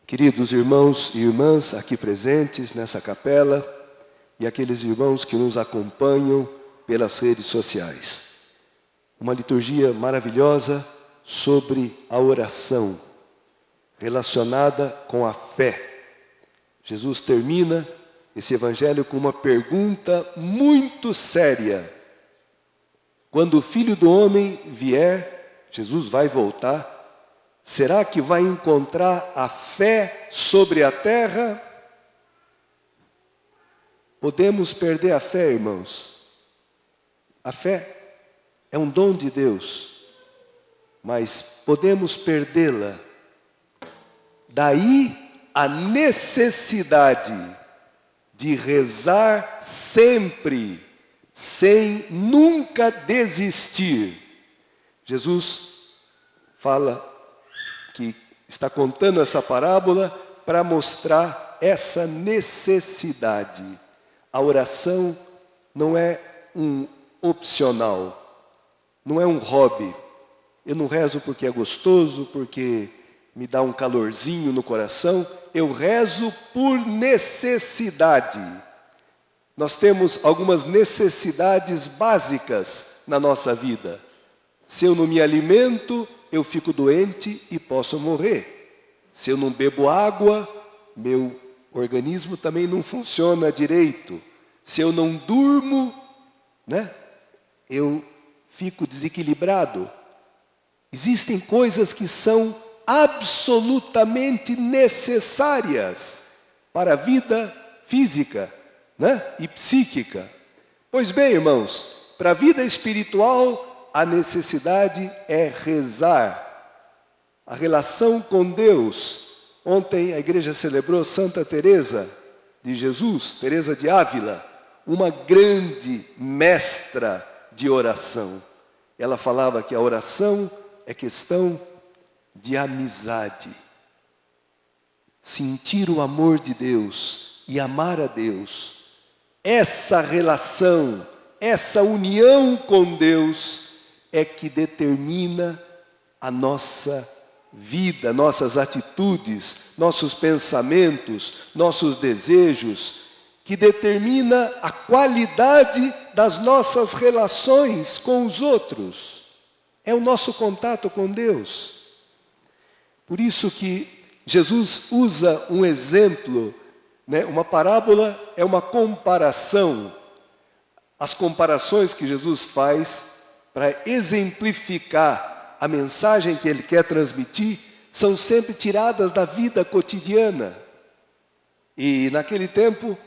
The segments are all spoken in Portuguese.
Queridos irmãos e irmãs aqui presentes nessa capela e aqueles irmãos que nos acompanham pelas redes sociais. Uma liturgia maravilhosa sobre a oração, relacionada com a fé. Jesus termina esse evangelho com uma pergunta muito séria. Quando o Filho do Homem vier, Jesus vai voltar, será que vai encontrar a fé sobre a terra? Podemos perder a fé, irmãos. A fé é um dom de Deus, mas podemos perdê-la. Daí a necessidade de rezar sempre, sem nunca desistir. Jesus fala que está contando essa parábola para mostrar essa necessidade. A oração não é um opcional, não é um hobby. Eu não rezo porque é gostoso, porque me dá um calorzinho no coração. Eu rezo por necessidade. Nós temos algumas necessidades básicas na nossa vida. Se eu não me alimento, eu fico doente e posso morrer. Se eu não bebo água, meu organismo também não funciona direito. Se eu não durmo, eu fico desequilibrado. Existem coisas que são absolutamente necessárias para a vida física, e psíquica. Pois bem, irmãos, para a vida espiritual, a necessidade é rezar. A relação com Deus. Ontem a igreja celebrou Santa Teresa de Jesus, Teresa de Ávila, uma grande mestra de oração. Ela falava que a oração é questão de amizade. Sentir o amor de Deus e amar a Deus. Essa relação, essa união com Deus é que determina a nossa vida, nossas atitudes, nossos pensamentos, nossos desejos, que determina a qualidade das nossas relações com os outros. É o nosso contato com Deus. Por isso que Jesus usa um exemplo, uma parábola é uma comparação. As comparações que Jesus faz para exemplificar a mensagem que ele quer transmitir são sempre tiradas da vida cotidiana. E naquele tempo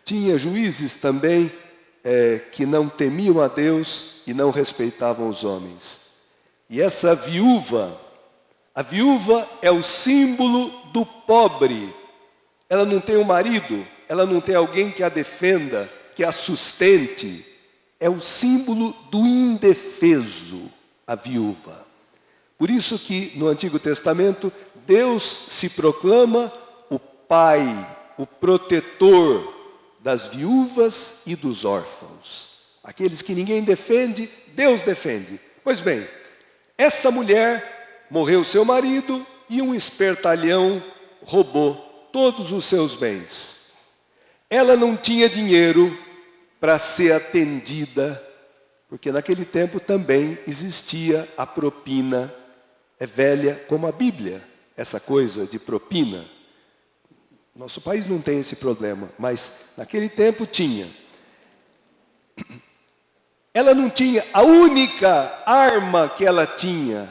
tinha juízes também que não temiam a Deus e não respeitavam os homens. E essa viúva, a viúva é o símbolo do pobre. Ela não tem um marido, ela não tem alguém que a defenda, que a sustente. É o símbolo do indefeso, a viúva. Por isso que no Antigo Testamento, Deus se proclama o Pai, o protetor das viúvas e dos órfãos. Aqueles que ninguém defende, Deus defende. Pois bem, essa mulher morreu seu marido e um espertalhão roubou todos os seus bens. Ela não tinha dinheiro para ser atendida, porque naquele tempo também existia a propina. É velha como a Bíblia, essa coisa de propina. Nosso país não tem esse problema, mas naquele tempo tinha. Ela não tinha, a única arma que ela tinha,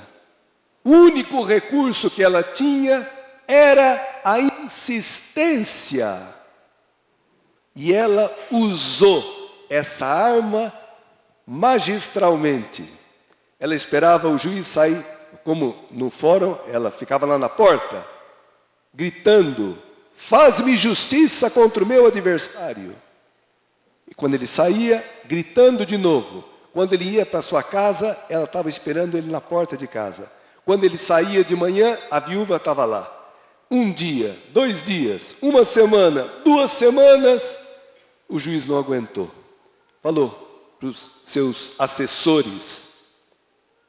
o único recurso que ela tinha era a insistência. E ela usou essa arma magistralmente. Ela esperava o juiz sair, como no fórum, ela ficava lá na porta, gritando: faz-me justiça contra o meu adversário. E quando ele saía, gritando de novo. Quando ele ia para sua casa, ela estava esperando ele na porta de casa. Quando ele saía de manhã, a viúva estava lá. 1 dia, 2 dias, 1 semana, 2 semanas, o juiz não aguentou. Falou para os seus assessores: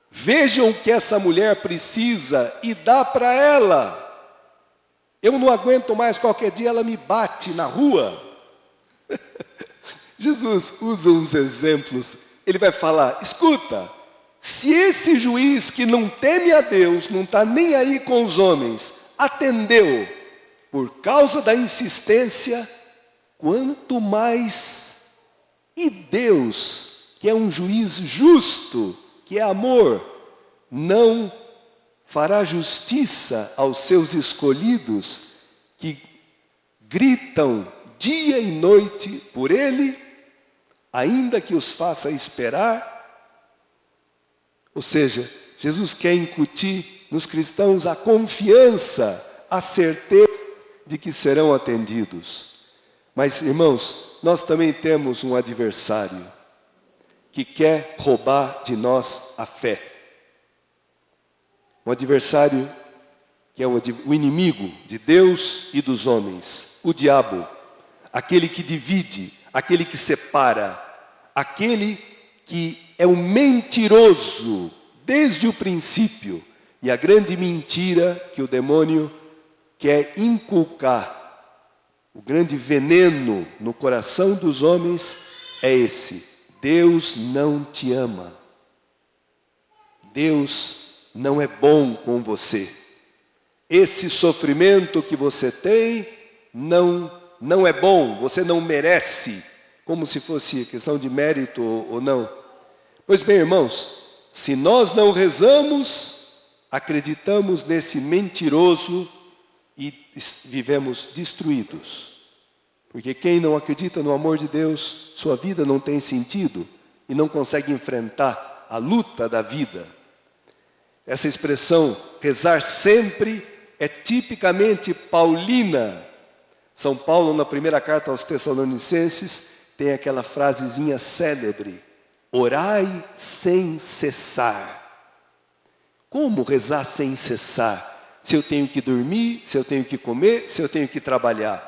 vejam o que essa mulher precisa e dá para ela. Eu não aguento mais, qualquer dia ela me bate na rua. Jesus usa uns exemplos. Ele vai falar, escuta, se esse juiz que não teme a Deus, não está nem aí com os homens, atendeu por causa da insistência, quanto mais, e Deus, que é um juiz justo, que é amor, não fará justiça aos seus escolhidos, que gritam dia e noite por Ele, ainda que os faça esperar. Ou seja, Jesus quer incutir nos cristãos a confiança, a certeza de que serão atendidos. Mas, irmãos, nós também temos um adversário que quer roubar de nós a fé. Um adversário que é o inimigo de Deus e dos homens, o diabo, aquele que divide, aquele que separa, aquele que é um mentiroso desde o princípio. E a grande mentira que o demônio quer inculcar, o grande veneno no coração dos homens é esse: Deus não te ama. Deus não é bom com você. Esse sofrimento que você tem não é bom, você não merece, como se fosse questão de mérito ou não. Pois bem, irmãos, se nós não rezamos, acreditamos nesse mentiroso e vivemos destruídos. Porque quem não acredita no amor de Deus, sua vida não tem sentido e não consegue enfrentar a luta da vida. Essa expressão, rezar sempre, é tipicamente paulina. São Paulo, na primeira carta aos Tessalonicenses, tem aquela frasezinha célebre: orai sem cessar. Como rezar sem cessar? Se eu tenho que dormir, se eu tenho que comer, se eu tenho que trabalhar.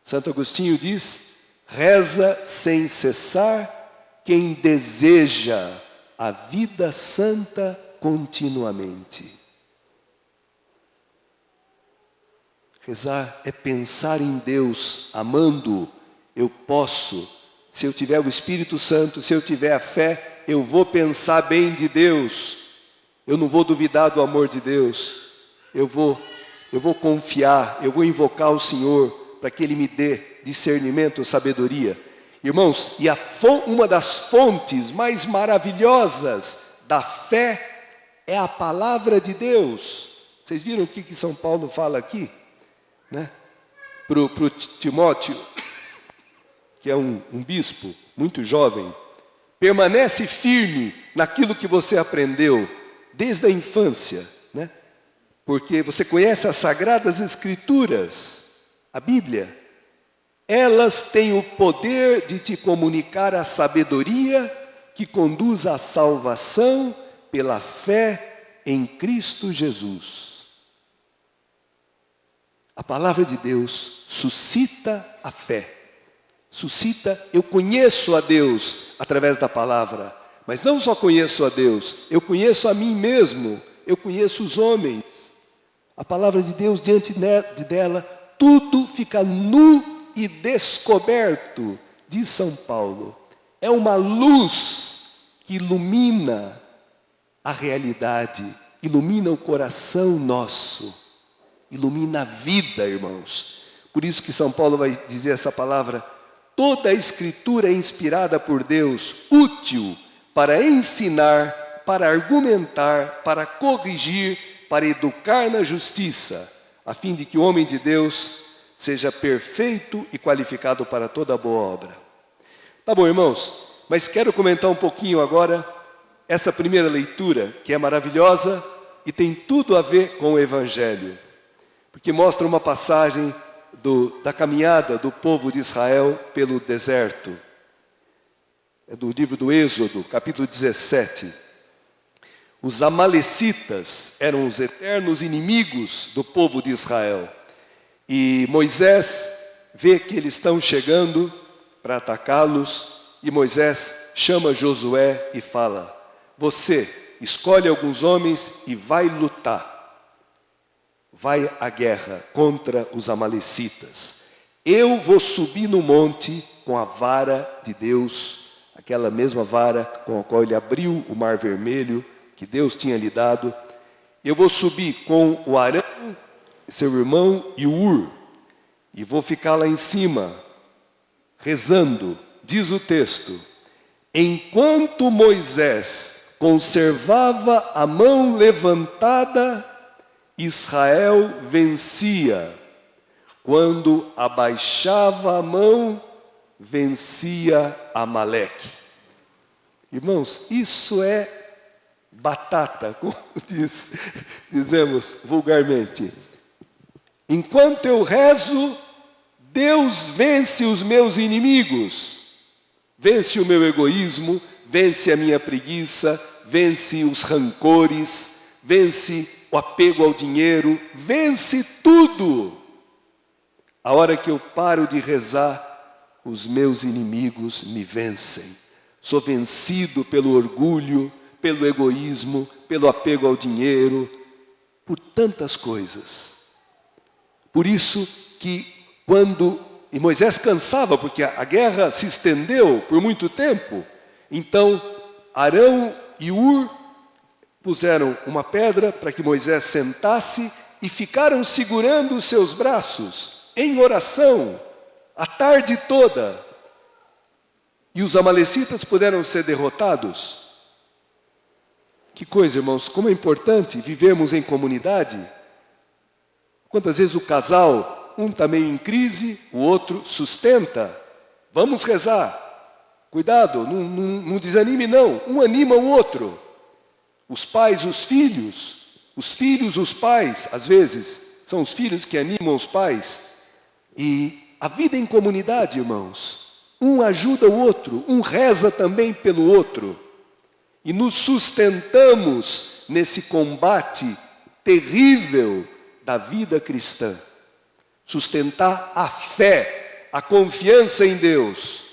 Santo Agostinho diz: reza sem cessar quem deseja a vida santa continuamente. Rezar é pensar em Deus, amando-o. Eu posso, se eu tiver o Espírito Santo, se eu tiver a fé, eu vou pensar bem de Deus. Eu não vou duvidar do amor de Deus. Eu vou confiar, eu vou invocar o Senhor para que Ele me dê discernimento, sabedoria. Irmãos, e uma das fontes mais maravilhosas da fé é a palavra de Deus. Vocês viram o que São Paulo fala aqui? Né? Para o Timóteo, que é um bispo muito jovem: permanece firme naquilo que você aprendeu desde a infância, né? Porque você conhece as Sagradas Escrituras, a Bíblia. Elas têm o poder de te comunicar a sabedoria que conduz à salvação pela fé em Cristo Jesus. A palavra de Deus suscita a fé. Suscita, eu conheço a Deus através da palavra. Mas não só conheço a Deus, eu conheço a mim mesmo, eu conheço os homens. A palavra de Deus, diante dela, tudo fica nu e descoberto, diz São Paulo. É uma luz que ilumina a realidade, ilumina o coração nosso, ilumina a vida, irmãos. Por isso que São Paulo vai dizer essa palavra: toda a Escritura é inspirada por Deus, útil para ensinar, para argumentar, para corrigir, para educar na justiça, a fim de que o homem de Deus seja perfeito e qualificado para toda boa obra. Tá bom, irmãos, mas quero comentar um pouquinho agora essa primeira leitura, que é maravilhosa e tem tudo a ver com o Evangelho, porque mostra uma passagem da caminhada do povo de Israel pelo deserto. É do livro do Êxodo, capítulo 17. Os amalecitas eram os eternos inimigos do povo de Israel. E Moisés vê que eles estão chegando para atacá-los, e Moisés chama Josué e fala: você escolhe alguns homens e vai lutar. vai à guerra contra os amalecitas. Eu vou subir no monte com a vara de Deus, aquela mesma vara com a qual ele abriu o mar vermelho, que Deus tinha lhe dado. Eu vou subir com o Arão, seu irmão, e o Ur, e vou ficar lá em cima, rezando. Diz o texto: enquanto Moisés conservava a mão levantada, Israel vencia. Quando abaixava a mão, vencia Amaleque. Irmãos, isso é batata, como dizemos vulgarmente. Enquanto eu rezo, Deus vence os meus inimigos. Vence o meu egoísmo, vence a minha preguiça, vence os rancores, vence o apego ao dinheiro, vence tudo. A hora que eu paro de rezar, os meus inimigos me vencem. Sou vencido pelo orgulho, pelo egoísmo, pelo apego ao dinheiro, por tantas coisas. Por isso que e Moisés cansava, porque a guerra se estendeu por muito tempo, então Arão e Ur puseram uma pedra para que Moisés sentasse e ficaram segurando os seus braços em oração a tarde toda. E os amalecitas puderam ser derrotados. Que coisa, irmãos, como é importante vivermos em comunidade. Quantas vezes o casal, um está meio em crise, o outro sustenta. Vamos rezar. Cuidado, não desanime não. Um anima o outro. Os pais, os filhos, os pais, às vezes, são os filhos que animam os pais. E a vida em comunidade, irmãos, um ajuda o outro, um reza também pelo outro. E nos sustentamos nesse combate terrível da vida cristã. Sustentar a fé, a confiança em Deus.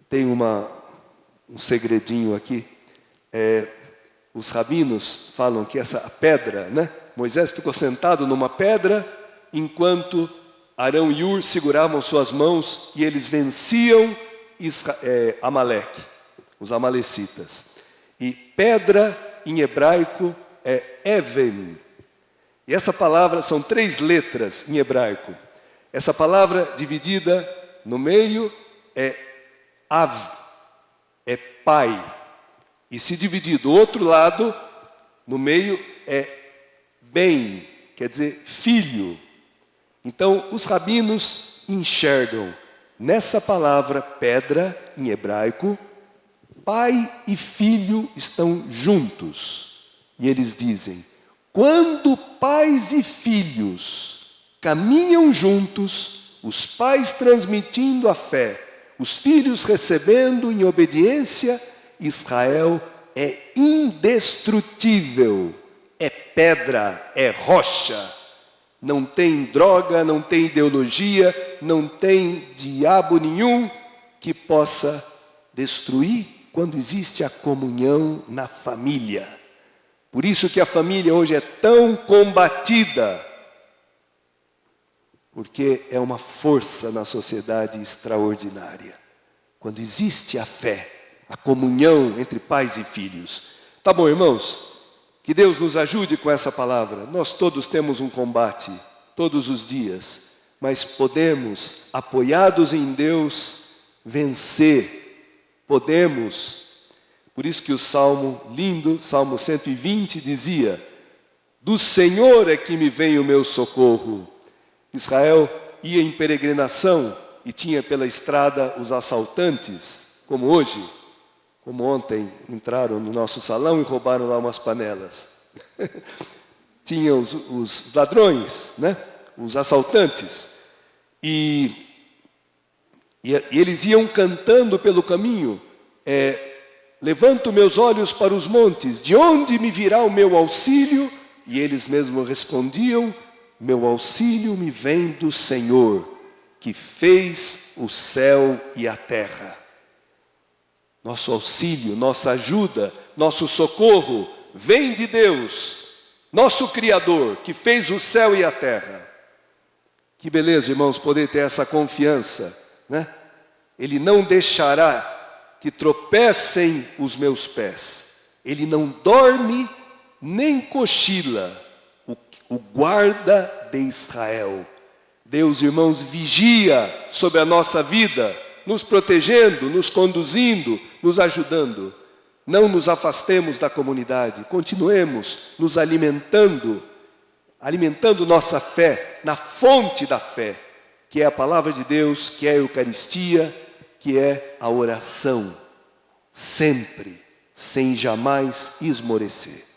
Tem um segredinho aqui. Os rabinos falam que essa pedra, né? Moisés ficou sentado numa pedra, enquanto Arão e Ur seguravam suas mãos e eles venciam Amaleque, os amalecitas. E pedra em hebraico é Even. E essa palavra são 3 letras em hebraico. Essa palavra dividida no meio é Av, é pai. E se dividir do outro lado, no meio é Ben, quer dizer filho. Então os rabinos enxergam nessa palavra pedra em hebraico, pai e filho estão juntos. E eles dizem: quando pais e filhos caminham juntos, os pais transmitindo a fé, os filhos recebendo em obediência, Israel é indestrutível, é pedra, é rocha. Não tem droga, não tem ideologia, não tem diabo nenhum que possa destruir quando existe a comunhão na família. Por isso que a família hoje é tão combatida, porque é uma força na sociedade extraordinária. Quando existe a fé, a comunhão entre pais e filhos. Tá bom, irmãos? Que Deus nos ajude com essa palavra. Nós todos temos um combate, todos os dias, mas podemos, apoiados em Deus, vencer. Podemos. Por isso que o salmo lindo, Salmo 120, dizia: do Senhor é que me vem o meu socorro. Israel ia em peregrinação e tinha pela estrada os assaltantes, como hoje. Como ontem entraram no nosso salão e roubaram lá umas panelas. Tinha os ladrões, né? Os assaltantes. E eles iam cantando pelo caminho. Levanto meus olhos para os montes, de onde me virá o meu auxílio? E eles mesmos respondiam: meu auxílio me vem do Senhor, que fez o céu e a terra. Nosso auxílio, nossa ajuda, nosso socorro vem de Deus. nosso Criador, que fez o céu e a terra. Que beleza, irmãos, poder ter essa confiança, né? Ele não deixará que tropecem os meus pés. Ele não dorme nem cochila, o guarda de Israel. Deus, irmãos, vigia sobre a nossa vida, nos protegendo, nos conduzindo, nos ajudando. Não nos afastemos da comunidade, continuemos nos alimentando nossa fé na fonte da fé, que é a palavra de Deus, que é a Eucaristia, que é a oração, sempre, sem jamais esmorecer.